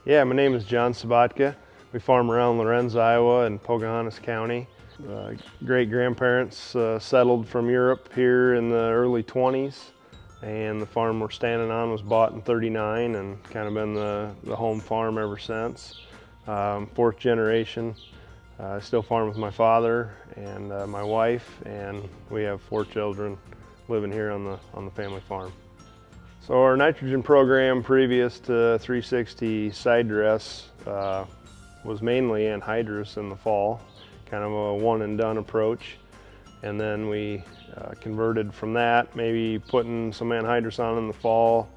Yeah, my name is John Sobotka. We farm around Laurens, Iowa and Pocahontas County. Great-grandparents settled from Europe here in the early 20s, and the farm we're standing on was bought in '39 and kind of been the home farm ever since. Fourth generation. I still farm with my father and my wife, and we have 4 children living here on the family farm. So our nitrogen program previous to 360 sidedress was mainly anhydrous in the fall, kind of a one and done approach. And then we converted from that, maybe putting some anhydrous on in the fall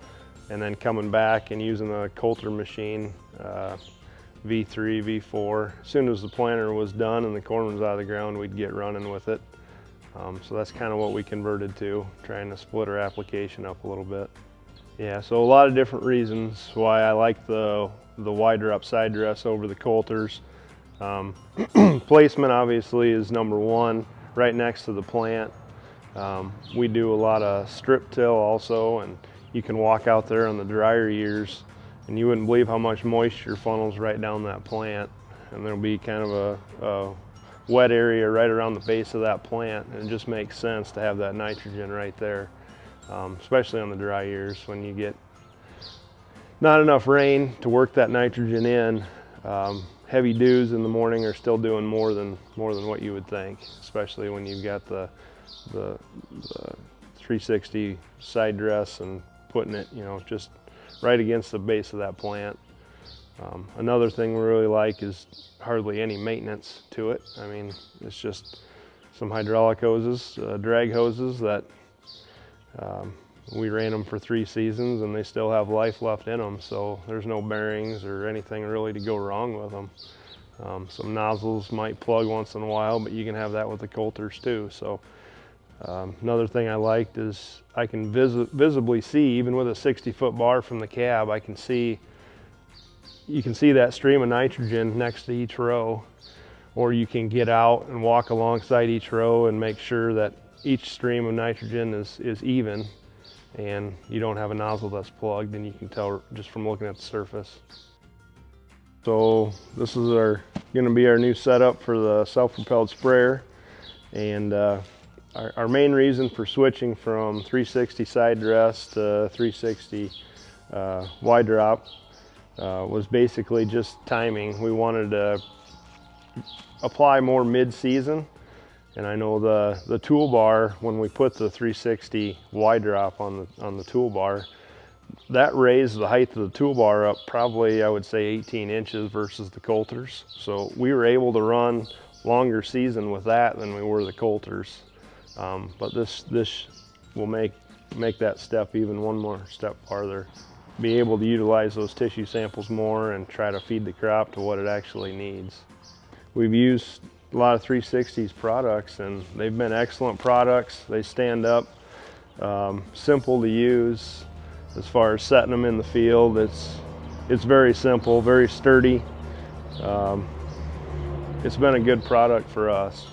and then coming back and using a coulter machine, V3, V4. As soon as the planter was done and the corn was out of the ground, we'd get running with it. So that's kind of what we converted to, trying to split our application up a little bit. Yeah, so a lot of different reasons why I like the wider up side dress over the coulters. Placement obviously is number one, right next to the plant. We do a lot of strip till also, and you can walk out there on the drier years and you wouldn't believe how much moisture funnels right down that plant. And there'll be kind of a wet area right around the base of that plant, and it just makes sense to have that nitrogen right there, especially on the dry years when you get not enough rain to work that nitrogen in. Heavy dews in the morning are still doing more than what you would think, especially when you've got the 360 side dress and putting it, just right against the base of that plant. Another thing we really like is hardly any maintenance to it. I mean, it's just some hydraulic hoses, drag hoses that we ran them for 3 seasons and they still have life left in them, so there's no bearings or anything really to go wrong with them. Some nozzles might plug once in a while, but you can have that with the coulters too. So another thing I liked is I can visibly see, even with a 60-foot bar from the cab, you can see that stream of nitrogen next to each row, or you can get out and walk alongside each row and make sure that each stream of nitrogen is even and you don't have a nozzle that's plugged, and you can tell just from looking at the surface. So this is going to be our new setup for the self-propelled sprayer, and our main reason for switching from 360 side dress to 360 wide drop was basically just timing. We wanted to apply more mid-season, and I know the toolbar, when we put the 360 wide drop on the toolbar, that raised the height of the toolbar up probably, I would say, 18 inches versus the coulters. So we were able to run longer season with that than we were the coulters. But this will make that step even one more step farther. Be able to utilize those tissue samples more and try to feed the crop to what it actually needs. We've used a lot of 360's products, and they've been excellent products. They stand up, simple to use as far as setting them in the field. It's very simple, very sturdy. It's been a good product for us.